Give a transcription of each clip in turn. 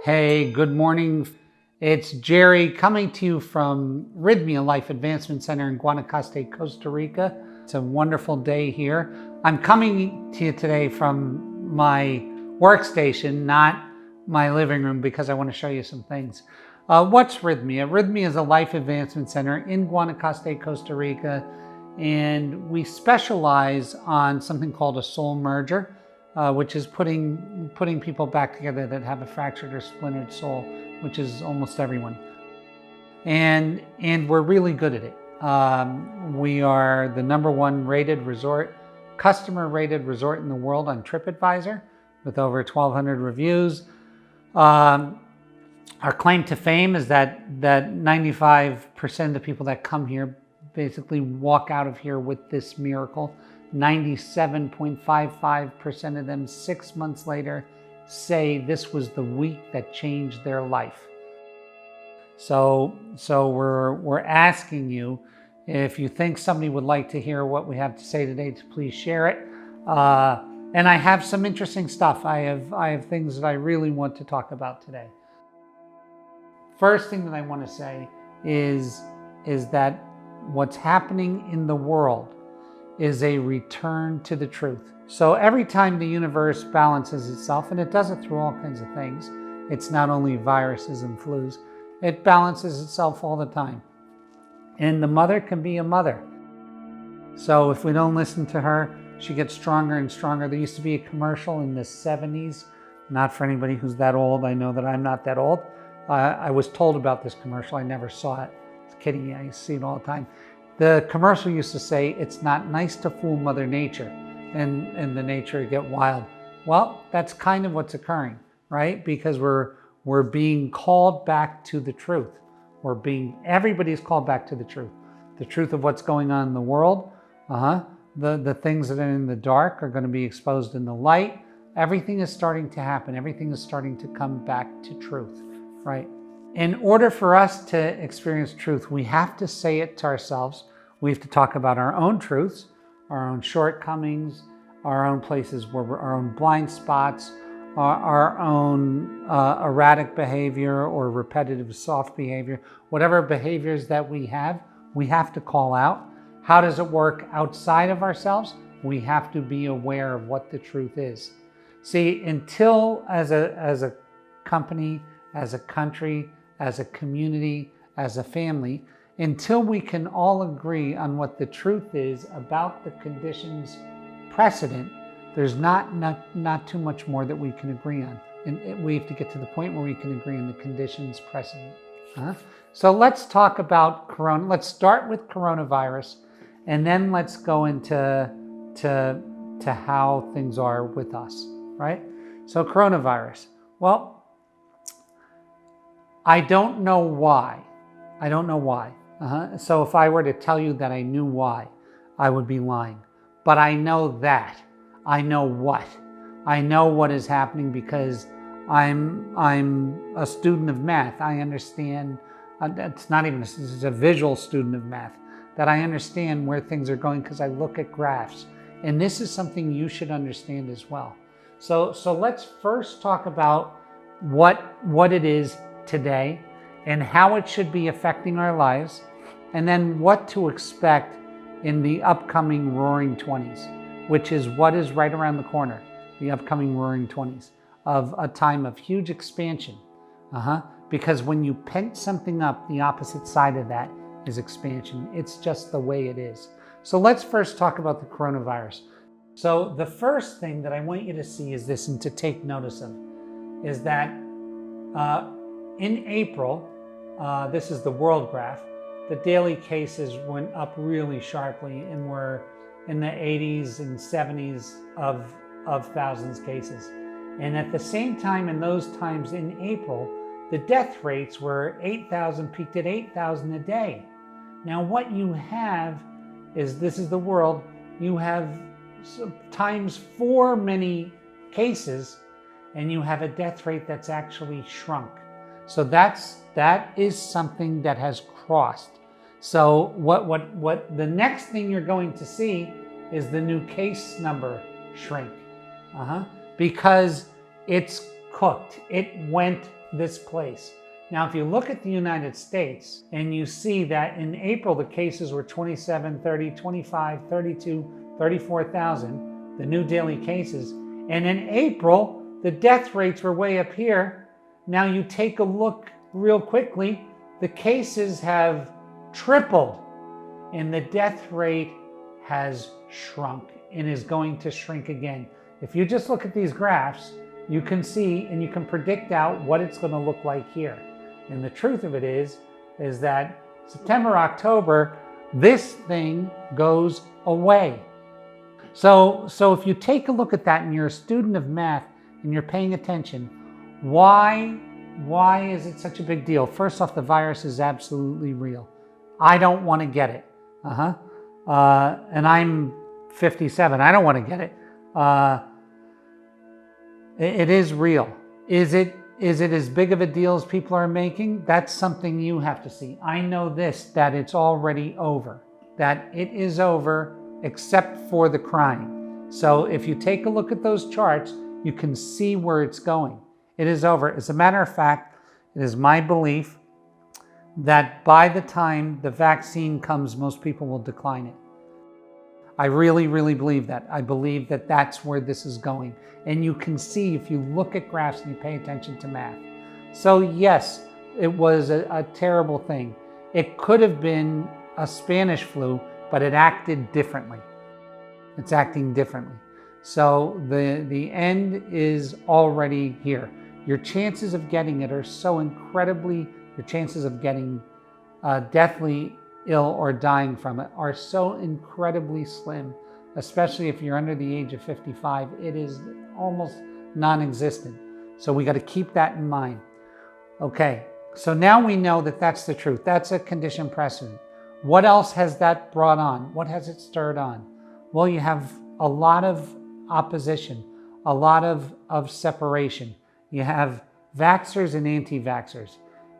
Hey, good morning. It's Gerry coming to you from Rythmia Life Advancement Center in Guanacaste, Costa Rica. It's a wonderful day here. I'm coming to you today from my workstation, not my living room, because I want to show you some things. What's Rythmia? Rythmia is a life advancement center in Guanacaste, Costa Rica, and we specialize on something called a soul merger. Which is putting people back together that have a fractured or splintered soul, which is almost everyone. And we're really good at it. We are the #1 rated resort, customer rated resort in the world on TripAdvisor with over 1,200 reviews. Our claim to fame is that 95% of the people that come here basically walk out of here with this miracle. 97.55% of them 6 months later say this was the week that changed their life. So we're asking you, if you think somebody would like to hear what we have to say today, to please share it. And I have some interesting stuff. I have things that I really want to talk about today. First thing that I want to say is that what's happening in the world is a return to the truth. So every time the universe balances itself, and it does it through all kinds of things, it's not only viruses and flus, it balances itself all the time. And the mother can be a mother. So if we don't listen to her, she gets stronger and stronger. There used to be a commercial in the 70s, not for anybody who's that old. I know that I'm not that old. I was told about this commercial. I never saw it. It's kidding. I see it all the time. The commercial used to say, it's not nice to fool Mother Nature and the nature get wild. Well, that's kind of what's occurring, right? Because we're being called back to the truth. Everybody's called back to the truth of what's going on in the world. The things that are in the dark are going to be exposed in the light. Everything is starting to happen. Everything is starting to come back to truth, right? In order for us to experience truth, we have to say it to ourselves. We have to talk about our own truths, our own shortcomings, our own places where our own blind spots, our own erratic behavior or repetitive soft behavior. Whatever behaviors that we have to call out. How does it work outside of ourselves? We have to be aware of what the truth is. See, until as a company, as a country, as a community, as a family, until we can all agree on what the truth is about the conditions precedent, there's not too much more that we can agree on. And we have to get to the point where we can agree on the conditions precedent. So let's talk about corona. Let's start with coronavirus, and then let's go into how things are with us, right? So coronavirus. Well, I don't know why. So if I were to tell you that I knew why, I would be lying. But I know that. I know what. I know what is happening because I'm a student of math. I understand. It's not even. This is a visual student of math. That I understand where things are going because I look at graphs. And this is something you should understand as well. So let's first talk about what it is today and how it should be affecting our lives, and then what to expect in the upcoming Roaring 20s, which is what is right around the corner, the upcoming Roaring 20s, of a time of huge expansion. Because when you pent something up, the opposite side of that is expansion. It's just the way it is. So let's first talk about the coronavirus. So the first thing that I want you to see is this, and to take notice of, is that in April, this is the world graph, the daily cases went up really sharply and were in the 80s and 70s of thousands cases. And at the same time, in those times in April, the death rates were 8,000, peaked at 8,000 a day. Now what you have is, this is the world, you have times 4 many cases, and you have a death rate that's actually shrunk. So that is something that has crossed. So what the next thing you're going to see is the new case number shrink, because it's cooked. It went this place. Now, if you look at the United States and you see that in April, the cases were 27, 30, 25, 32, 34,000, the new daily cases. And in April, the death rates were way up here. Now you take a look real quickly, the cases have tripled and the death rate has shrunk and is going to shrink again. If you just look at these graphs, you can see and you can predict out what it's going to look like here. And the truth of it is that September, October, this thing goes away. So if you take a look at that and you're a student of math and you're paying attention, why is it such a big deal? First off, the virus is absolutely real. I don't want to get it. And I'm 57. I don't want to get it. It is real. Is it as big of a deal as people are making? That's something you have to see. I know this, that it's already over. That it is over except for the crying. So if you take a look at those charts, you can see where it's going. It is over. As a matter of fact, it is my belief that by the time the vaccine comes, most people will decline it. I really, really believe that. I believe that that's where this is going. And you can see if you look at graphs and you pay attention to math. So yes, it was a terrible thing. It could have been a Spanish flu, but it acted differently. It's acting differently. So the end is already here. Your chances of getting it are so incredibly, your chances of getting deathly ill or dying from it are so incredibly slim, especially if you're under the age of 55. It is almost non-existent. So we got to keep that in mind. Okay, so now we know that that's the truth. That's a conditioned precedent. What else has that brought on? What has it stirred on? Well, you have a lot of opposition, a lot of separation. You have vaxxers and anti-vaxxers,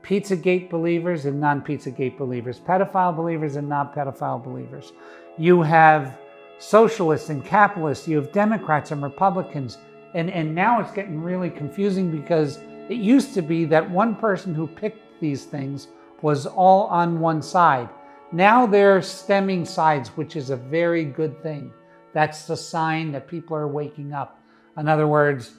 Pizzagate believers and non-Pizzagate believers, pedophile believers and non-pedophile believers. You have socialists and capitalists, you have Democrats and Republicans, and now it's getting really confusing because it used to be that one person who picked these things was all on one side. Now they're stemming sides, which is a very good thing. That's the sign that people are waking up. In other words,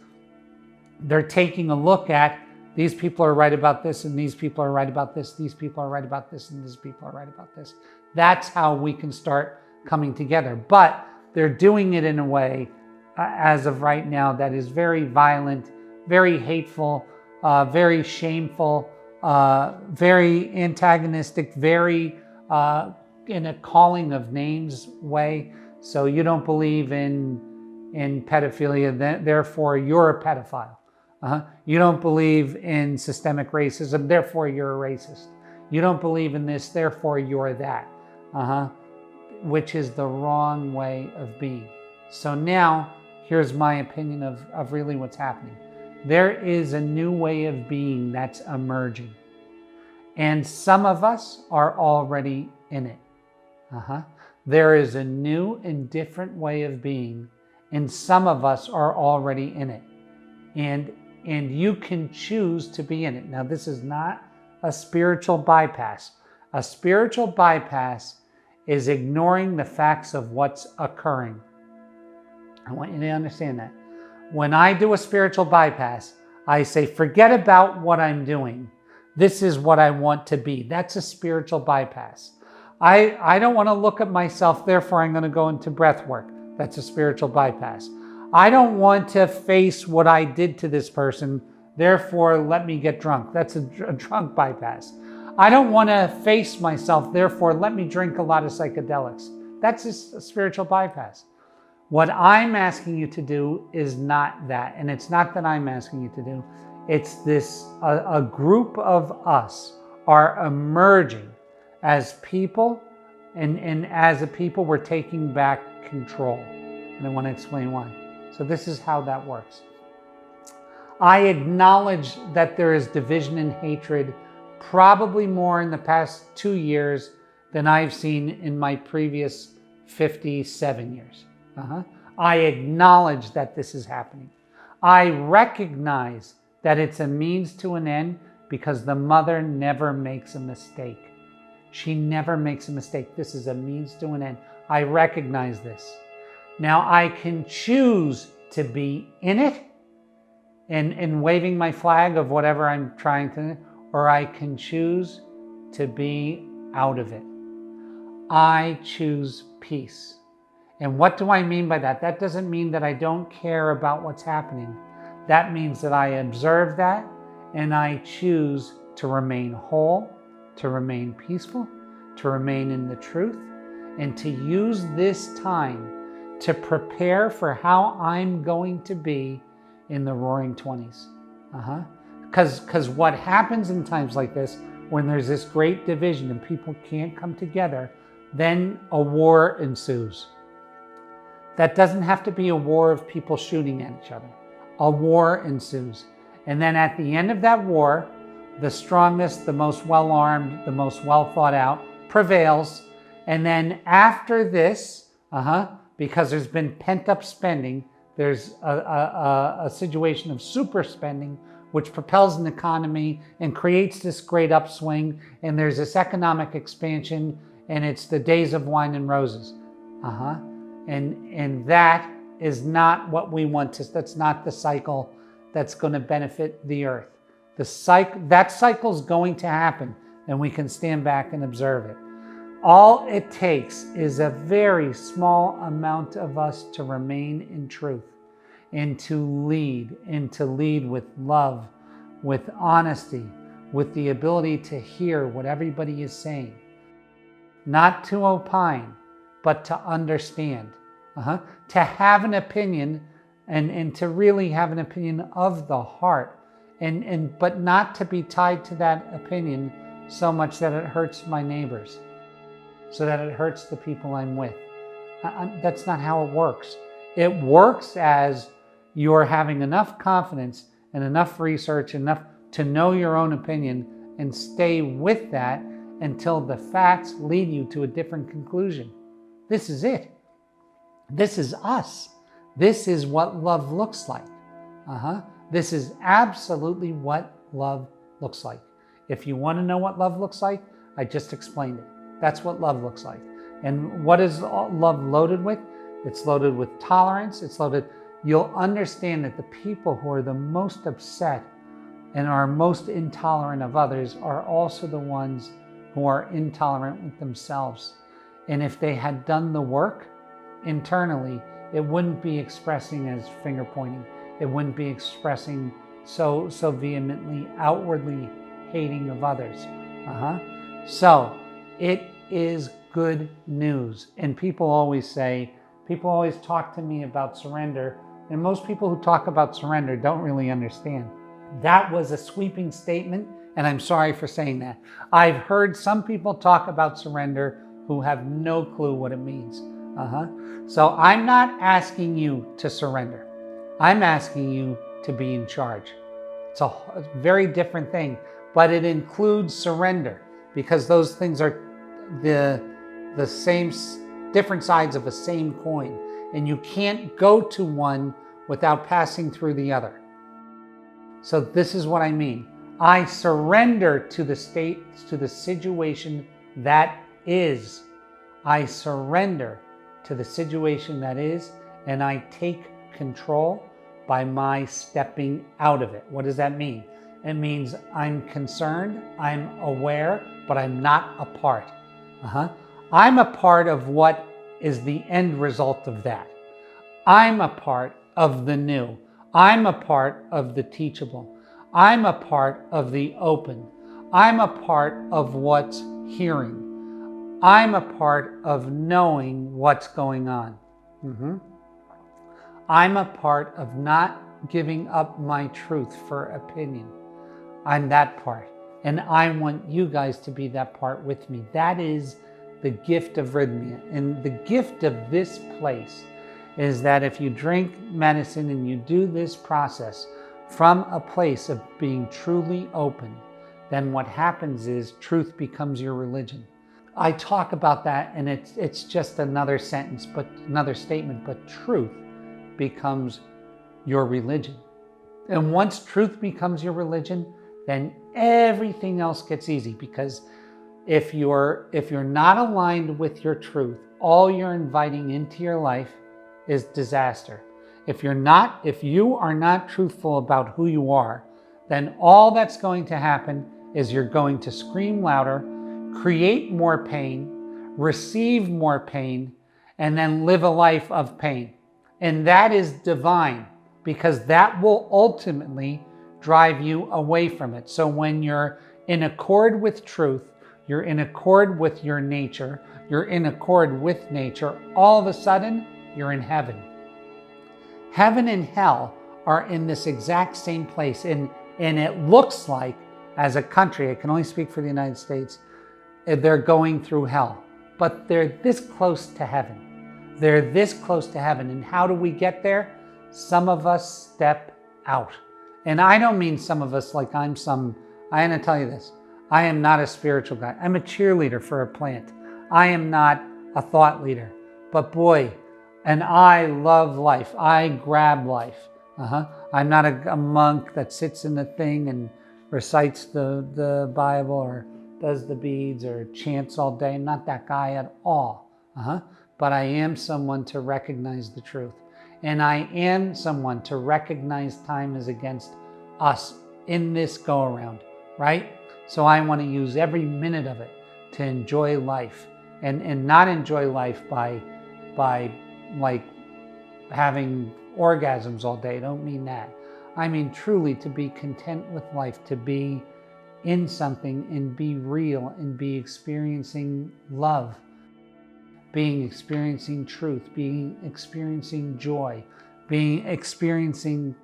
they're taking a look at these people are right about this and these people are right about this, these people are right about this and these people are right about this. That's how we can start coming together. But they're doing it in a way, as of right now, that is very violent, very hateful, very shameful, very antagonistic, very in a calling of names way. So you don't believe in pedophilia, therefore you're a pedophile. You don't believe in systemic racism, therefore you're a racist. You don't believe in this, therefore you're that. Which is the wrong way of being. So now, here's my opinion of really what's happening. There is a new way of being that's emerging. And some of us are already in it. There is a new and different way of being, and some of us are already in it. And you can choose to be in it. Now, this is not a spiritual bypass. A spiritual bypass is ignoring the facts of what's occurring. I want you to understand that. When I do a spiritual bypass, I say, forget about what I'm doing. This is what I want to be. That's a spiritual bypass. I don't want to look at myself, therefore I'm going to go into breath work. That's a spiritual bypass. I don't want to face what I did to this person, therefore let me get drunk. That's a drunk bypass. I don't want to face myself, therefore let me drink a lot of psychedelics. That's a spiritual bypass. What I'm asking you to do is not that. And it's not that I'm asking you to do. It's this, a group of us are emerging as people, and as a people, we're taking back control. And I want to explain why. So this is how that works. I acknowledge that there is division and hatred, probably more in the past 2 years than I've seen in my previous 57 years. I acknowledge that this is happening. I recognize that it's a means to an end, because the mother never makes a mistake. She never makes a mistake. This is a means to an end. I recognize this. Now I can choose to be in it and waving my flag of whatever I'm trying to, or I can choose to be out of it. I choose peace. And what do I mean by that? That doesn't mean that I don't care about what's happening. That means that I observe that and I choose to remain whole, to remain peaceful, to remain in the truth, and to use this time to prepare for how I'm going to be in the Roaring 20s. Because what happens in times like this, when there's this great division and people can't come together, then a war ensues. That doesn't have to be a war of people shooting at each other. A war ensues. And then at the end of that war, the strongest, the most well-armed, the most well-thought-out prevails. And then after this, because there's been pent-up spending, there's a situation of super spending, which propels an economy and creates this great upswing. And there's this economic expansion, and it's the days of wine and roses. And that is not what we want to, that's not the cycle that's going to benefit the earth. That cycle is going to happen, and we can stand back and observe it. All it takes is a very small amount of us to remain in truth and to lead with love, with honesty, with the ability to hear what everybody is saying. Not to opine, but to understand, to have an opinion, and to really have an opinion of the heart, but not to be tied to that opinion so much that it hurts my neighbors, so that it hurts the people I'm with. That's not how it works. It works as you're having enough confidence and enough research, enough to know your own opinion and stay with that until the facts lead you to a different conclusion. This is it. This is us. This is what love looks like. This is absolutely what love looks like. If you want to know what love looks like, I just explained it. That's what love looks like. And what is love loaded with? It's loaded with tolerance. It's loaded. You'll understand that the people who are the most upset and are most intolerant of others are also the ones who are intolerant with themselves. And if they had done the work internally, it wouldn't be expressing as finger pointing. It wouldn't be expressing so vehemently, outwardly hating of others. So it is good news. And people always talk to me about surrender. And most people who talk about surrender don't really understand. That was a sweeping statement, and I'm sorry for saying that. I've heard some people talk about surrender who have no clue what it means. So I'm not asking you to surrender. I'm asking you to be in charge. It's a very different thing, but it includes surrender, because those things are the same, different sides of the same coin, and you can't go to one without passing through the other. So this is what I mean. I surrender to the state, to the situation that is. I surrender to the situation that is, and I take control by my stepping out of it. What does that mean? It means I'm concerned, I'm aware, but I'm not a part. I'm a part of what is the end result of that. I'm a part of the new. I'm a part of the teachable. I'm a part of the open. I'm a part of what's hearing. I'm a part of knowing what's going on. I'm a part of not giving up my truth for opinion. I'm that part. And I want you guys to be that part with me. That is the gift of Rythmia. And the gift of this place is that if you drink medicine and you do this process from a place of being truly open, then what happens is truth becomes your religion. I talk about that, and it's just another sentence, but another statement, but truth becomes your religion. And once truth becomes your religion, then everything else gets easy, because if you're not aligned with your truth, all you're inviting into your life is disaster. If you are not truthful about who you are, then all that's going to happen is you're going to scream louder, create more pain, receive more pain, and then live a life of pain. And that is divine, because that will ultimately drive you away from it. So when you're in accord with truth, you're in accord with your nature, you're in accord with nature, all of a sudden, you're in heaven. Heaven and hell are in this exact same place. And it looks like, as a country, I can only speak for the United States, they're going through hell. But they're this close to heaven. They're this close to heaven. And how do we get there? Some of us step out. And I don't mean some of us like I'm going to tell you this. I am not a spiritual guy. I'm a cheerleader for a plant. I am not a thought leader. But boy, and I love life. I grab life. I'm not a monk that sits in the thing and recites the Bible or does the beads or chants all day. I'm not that guy at all. But I am someone to recognize the truth. And I am someone to recognize time is against us in this go-around, right? So I want to use every minute of it to enjoy life, and not enjoy life by like having orgasms all day. I don't mean that. I mean truly to be content with life, to be in something and be real and be experiencing love, experiencing truth, experiencing joy, experiencing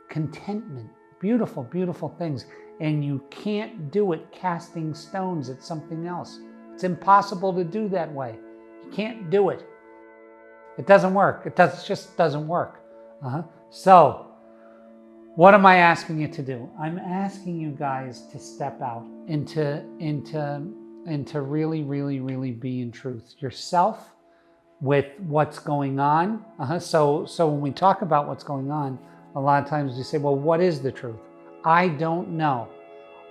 contentment. Beautiful, beautiful things. And you can't do it casting stones at something else. It's impossible to do that way. You can't do it. It doesn't work. It just doesn't work. So, what am I asking you to do? I'm asking you guys to step out and to really, really, really be in truth yourself with what's going on. So when we talk about what's going on, a lot of times we say, well, what is the truth? I don't know.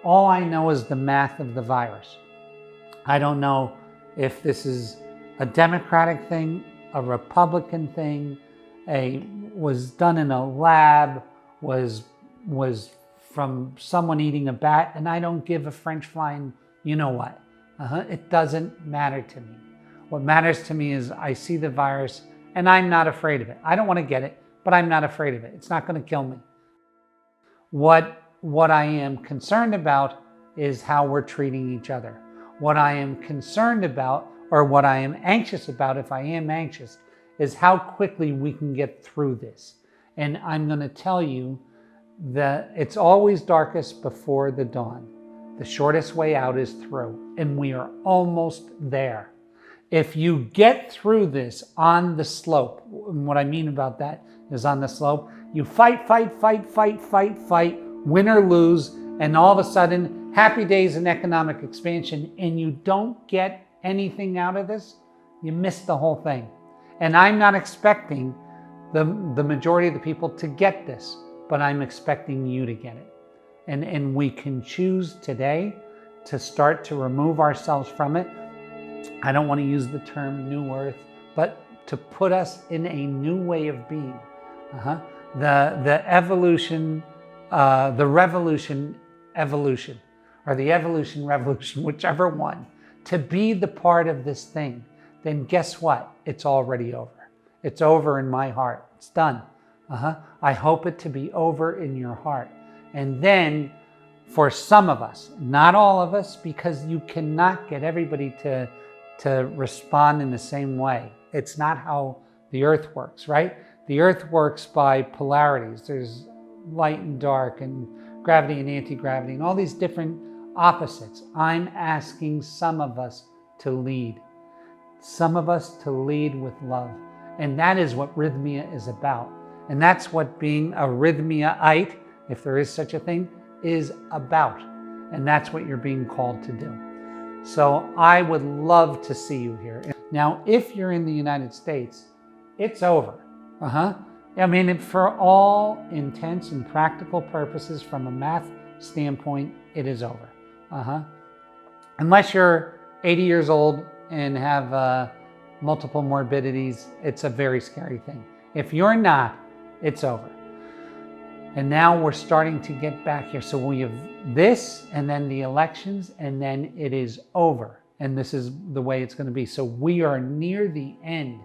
All I know is the math of the virus. I don't know if this is a Democratic thing, a Republican thing, was done in a lab, was from someone eating a bat, and I don't give a French flying you know what. It doesn't matter to me. What matters to me is I see the virus and I'm not afraid of it. I don't want to get it, but I'm not afraid of it. It's not going to kill me. What I am concerned about is how we're treating each other. What I am concerned about, or what I am anxious about, if I am anxious, is how quickly we can get through this. And I'm going to tell you that it's always darkest before the dawn. The shortest way out is through, and we are almost there. If you get through this on the slope, and what I mean about that is on the slope, you fight, win or lose, and all of a sudden, happy days in economic expansion, and you don't get anything out of this, you miss the whole thing. And I'm not expecting the majority of the people to get this, but I'm expecting you to get it. And we can choose today to start to remove ourselves from it. I don't want to use the term New Earth, but to put us in a new way of being. The evolution, the revolution, evolution, or the evolution, revolution, whichever one, to be the part of this thing, then guess what? It's already over. It's over in my heart. It's done. I hope it to be over in your heart. And then for some of us, not all of us, because you cannot get everybody to respond in the same way. It's not how the earth works, right? The earth works by polarities. There's light and dark and gravity and anti-gravity and all these different opposites. I'm asking some of us to lead. Some of us to lead with love. And that is what Rythmia is about. And that's what being a Rythmiaite, if there is such a thing, is about. And that's what you're being called to do. So I would love to see you here. Now, if you're in the United States, it's over. I mean, for all intents and practical purposes, from a math standpoint, it is over. Unless you're 80 years old and have multiple morbidities, it's a very scary thing. If you're not, it's over. And now we're starting to get back here. So we have this, and then the elections, and then it is over. And this is the way it's going to be. So we are near the end.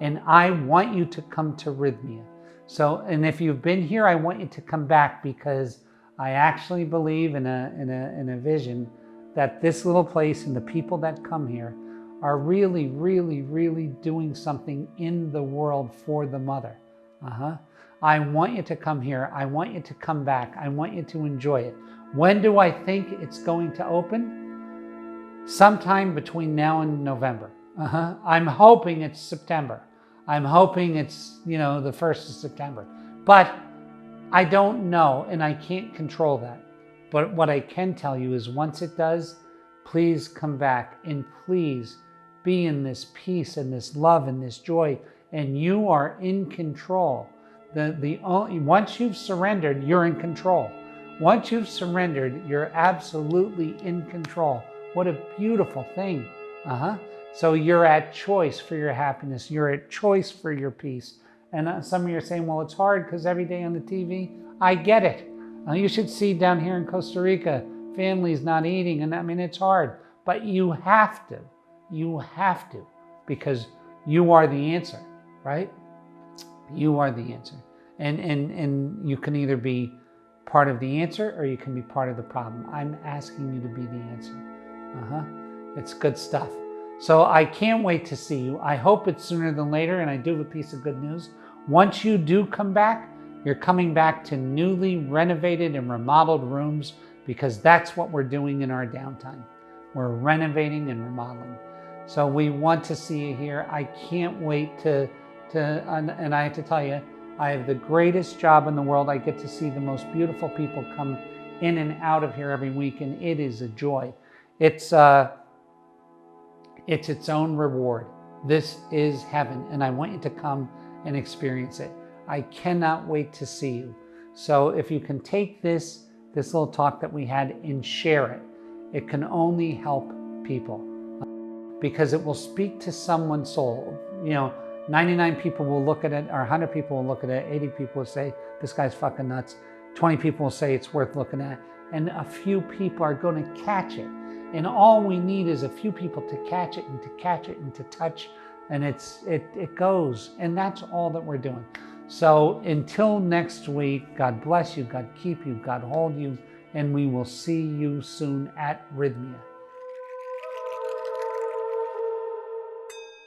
And I want you to come to Rythmia. So, and if you've been here, I want you to come back, because I actually believe in a vision that this little place and the people that come here are really, really, really doing something in the world for the mother. I want you to come here. I want you to come back. I want you to enjoy it. When do I think it's going to open? Sometime between now and November. I'm hoping it's September. I'm hoping it's, the 1st of September. But I don't know, and I can't control that. But what I can tell you is once it does, please come back and please be in this peace and this love and this joy, and you are in control. Once you've surrendered, you're in control. Once you've surrendered, you're absolutely in control. What a beautiful thing. So you're at choice for your happiness. You're at choice for your peace. And some of you are saying, well, it's hard because every day on the TV. I get it. You should see down here in Costa Rica, families not eating. And I mean, it's hard. But you have to. You have to. Because you are the answer, right? You are the answer. And you can either be part of the answer or you can be part of the problem. I'm asking you to be the answer. It's good stuff. So I can't wait to see you. I hope it's sooner than later, and I do have a piece of good news. Once you do come back, you're coming back to newly renovated and remodeled rooms, because that's what we're doing in our downtime. We're renovating and remodeling. So we want to see you here. I can't wait and I have to tell you, I have the greatest job in the world. I get to see the most beautiful people come in and out of here every week, and it is a joy. It's its own reward. This is heaven, and I want you to come and experience it. I cannot wait to see you. So if you can take this little talk that we had and share it, it can only help people, because it will speak to someone's soul. 99 people will look at it, or 100 people will look at it, 80 people will say, this guy's fucking nuts. 20 people will say it's worth looking at, and a few people are going to catch it. And all we need is a few people to catch it and to catch it and to touch, and it goes. And that's all that we're doing. So until next week, God bless you, God keep you, God hold you, and we will see you soon at Rythmia.